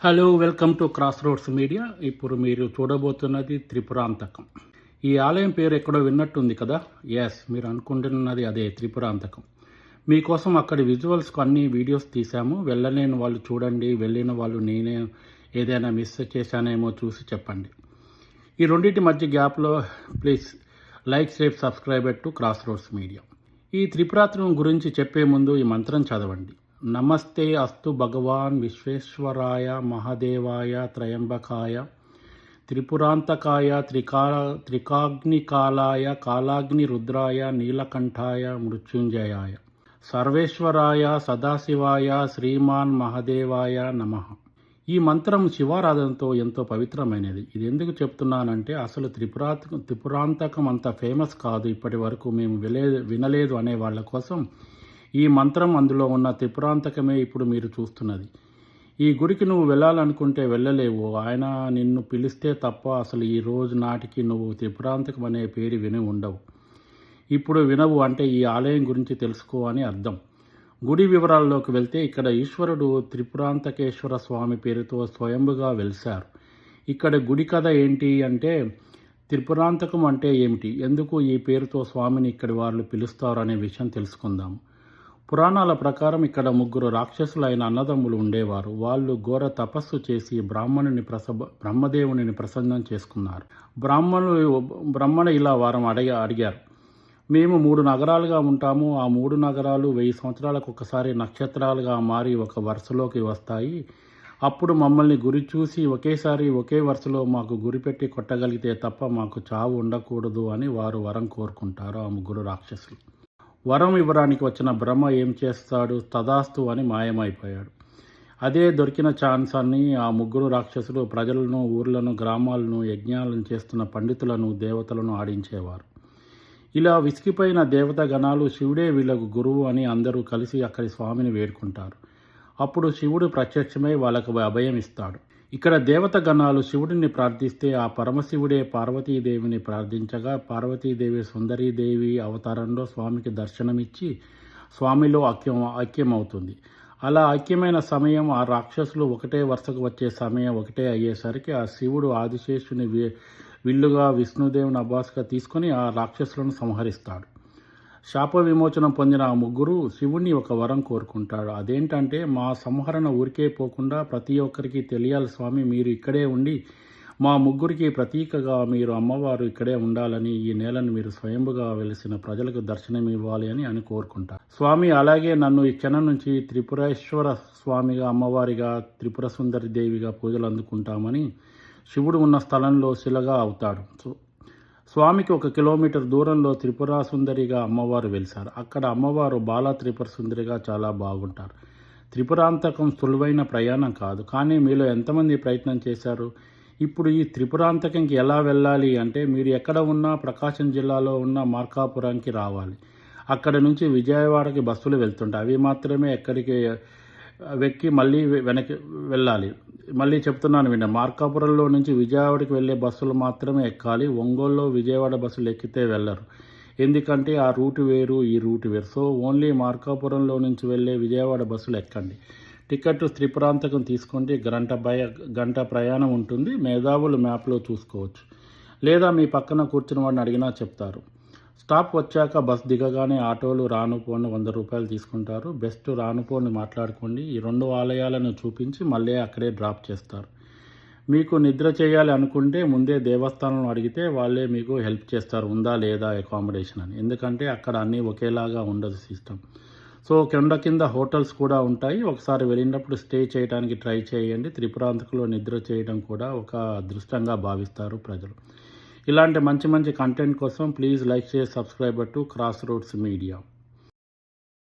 Hello welcome to cross roads media. ఇప్పుడు మీరు చూడబోతున్నది త్రిపురాంతకం. ఈ ఆలయం పేరు ఎక్కడో విన్నట్టుంది కదా. ఎస్, మీరు అనుకుంటున్నది అదే త్రిపురాంతకం. మీకోసం అక్కడి విజువల్స్కు అన్ని వీడియోస్ తీసాము. వెళ్ళలేని వాళ్ళు చూడండి, వెళ్ళిన వాళ్ళు నేనే ఏదైనా మిస్ చేశానేమో చూసి చెప్పండి. ఈ రెండింటి మధ్య గ్యాప్లో please like, share, subscribe to cross roads media. ఈ త్రిపురాత్రం గురించి చెప్పే ముందు ఈ మంత్రం చదవండి. నమస్తే అస్తు భగవాన్ విశ్వేశ్వరాయ మహాదేవాయ త్రయంబకాయ త్రిపురాంతకాయ త్రికాగ్నికాలాయ కాలాగ్ని రుద్రాయ నీలకంఠాయ మృత్యుంజయాయ సర్వేశ్వరాయ సదాశివాయ శ్రీమాన్ మహాదేవాయ నమః. ఈ మంత్రం శివారాధనతో ఎంతో పవిత్రమైనది. ఇది ఎందుకు చెప్తున్నానంటే అసలు త్రిపురాంతకం అంత ఫేమస్ కాదు, ఇప్పటి వరకు మేము వినలేదు అనే వాళ్ళ కోసం ఈ మంత్రం, అందులో ఉన్న త్రిపురాంతకమే ఇప్పుడు మీరు చూస్తున్నది. ఈ గుడికి నువ్వు వెళ్ళాలనుకుంటే వెళ్ళలేవు. ఆయన నిన్ను పిలిస్తే తప్ప అసలు ఈ రోజు నాటికి నువ్వు త్రిపురాంతకం అనే పేరు విని ఉండవు. ఇప్పుడు వినవు అంటే ఈ ఆలయం గురించి తెలుసుకో అని అర్థం. గుడి వివరాల్లోకి వెళ్తే ఇక్కడ ఈశ్వరుడు త్రిపురాంతకేశ్వర స్వామి పేరుతో స్వయంభుగా వెలిశారు. ఇక్కడ గుడి కథ ఏంటి అంటే త్రిపురాంతకం అంటే ఏమిటి, ఎందుకు ఈ పేరుతో స్వామిని ఇక్కడి వాళ్ళు పిలుస్తారు అనే విషయం తెలుసుకుందాం. పురాణాల ప్రకారం ఇక్కడ ముగ్గురు రాక్షసులైన అన్నదమ్ములు ఉండేవారు. వాళ్ళు ఘోర తపస్సు చేసి బ్రహ్మదేవుని ప్రసన్నం చేసుకున్నారు. బ్రహ్మణ ఇలా వారం అడిగారు, మేము 3 నగరాలుగా ఉంటాము. ఆ 3 నగరాలు 1000 సంవత్సరాలకు ఒకసారి నక్షత్రాలుగా మారి ఒక వరుసలోకి వస్తాయి. అప్పుడు మమ్మల్ని గురి చూసి ఒకేసారి ఒకే వరుసలో మాకు గురిపెట్టి కొట్టగలిగితే తప్ప మాకు చావు ఉండకూడదు అని వారు వరం కోరుకుంటారు. ఆ ముగ్గురు రాక్షసులు వరం ఇవ్వడానికి వచ్చిన బ్రహ్మ ఏం చేస్తాడు, తదాస్తు అని మాయమైపోయాడు. అదే దొరికిన ఛాన్స్ అని ఆ ముగ్గురు రాక్షసులు ప్రజలను, ఊర్లను, గ్రామాలను, యజ్ఞాలను చేస్తున్న పండితులను, దేవతలను ఆడించేవారు. ఇలా విసిగిపోయిన దేవత గణాలు శివుడే వీళ్ళకు గురువు అని అందరూ కలిసి అక్కడి స్వామిని వేడుకుంటారు. అప్పుడు శివుడు ప్రత్యక్షమై వాళ్ళకు అభయం ఇస్తాడు. ఇక్కడ దేవత గణాలు శివుడిని ప్రార్థిస్తే ఆ పరమశివుడే పార్వతీదేవిని ప్రార్థించగా పార్వతీదేవి సుందరీదేవి అవతారంలో స్వామికి దర్శనమిచ్చి స్వామిలో ఐక్యమవుతుంది. అలా ఐక్యమైన సమయం ఆ రాక్షసులు ఒకటే వరుసకు వచ్చే సమయం ఒకటే అయ్యేసరికి ఆ శివుడు ఆదిశేషుని విల్లుగా విష్ణుదేవుని అభాస్గా తీసుకొని ఆ రాక్షసులను సంహరిస్తాడు. శాప విమోచనం పొందిన ఆ ముగ్గురు శివుణ్ణి ఒక వరం కోరుకుంటాడు. అదేంటంటే మా సంహరణ ఊరికే పోకుండా ప్రతి ఒక్కరికి తెలియాలి స్వామి, మీరు ఇక్కడే ఉండి మా ముగ్గురికి ప్రతీకగా మీరు అమ్మవారు ఇక్కడే ఉండాలని, ఈ నేలను మీరు స్వయంభుగా వెలిసిన ప్రజలకు దర్శనం ఇవ్వాలి అని కోరుకుంటారు. స్వామి అలాగే నన్ను ఈ క్షణం నుంచి త్రిపురేశ్వర స్వామిగా, అమ్మవారిగా, త్రిపుర సుందరి దేవిగా పూజలు అందుకుంటామని శివుడు ఉన్న స్థలంలో శిలగా అవుతాడు. స్వామికి 1 కిలోమీటర్ దూరంలో త్రిపుర సుందరిగా అమ్మవారు వెలిశారు. అక్కడ అమ్మవారు బాలా త్రిపుర సుందరిగా చాలా బాగుంటారు. త్రిపురాంతకం సులువైన ప్రయాణం కాదు, కానీ మీలో ఎంతమంది ప్రయత్నం చేశారు? ఇప్పుడు ఈ త్రిపురాంతకంకి ఎలా వెళ్ళాలి అంటే మీరు ఎక్కడ ఉన్నా ప్రకాశం జిల్లాలో ఉన్న మార్కాపురానికి రావాలి. అక్కడ నుంచి విజయవాడకి బస్సులు వెళ్తుంటాయి. అవి మాత్రమే ఎక్కడికి వెక్కి మళ్ళీ వెనక్కి వెళ్ళాలి. మళ్ళీ చెప్తున్నాను వినండి, మార్కాపురంలో నుంచి విజయవాడకి వెళ్ళే బస్సులు మాత్రమే ఎక్కాలి. ఒంగోలులో విజయవాడ బస్సులు ఎక్కితే వెళ్ళరు, ఎందుకంటే ఆ రూటు వేరు, ఈ రూటు వేరు. సో ఓన్లీ మార్కాపురంలో నుంచి వెళ్ళే విజయవాడ బస్సులు ఎక్కండి. టికెట్ త్రిపురాంతకం తీసుకోండి. గంట ప్రయాణం ఉంటుంది. మేధావులు మ్యాప్లో చూసుకోవచ్చు, లేదా మీ పక్కన కూర్చుని వాడిని అడిగినా చెప్తారు. స్టాప్ వచ్చాక బస్ దిగగానే ఆటోలు రానుపోను 100 రూపాయలు తీసుకుంటారు. బెస్ట్ రానుపోని మాట్లాడుకోండి. ఈ 2 ఆలయాలను చూపించి మళ్ళీ అక్కడే డ్రాప్ చేస్తారు. మీకు నిద్ర చేయాలి అనుకుంటే ముందే దేవస్థానం అడిగితే వాళ్ళే మీకు హెల్ప్ చేస్తారు, ఉందా లేదా అకామిడేషన్ అని. ఎందుకంటే అక్కడ అన్నీ ఒకేలాగా ఉండదు సిస్టమ్. సో కింద హోటల్స్ కూడా ఉంటాయి. ఒకసారి వెళ్ళినప్పుడు స్టే చేయడానికి ట్రై చేయండి. త్రిపురాంతకంలో నిద్ర చేయడం కూడా ఒక అదృష్టంగా భావిస్తారు ప్రజలు. ఇలాంటి మంచి కంటెంట్ కోసం please like, share, subscribe to cross roads media.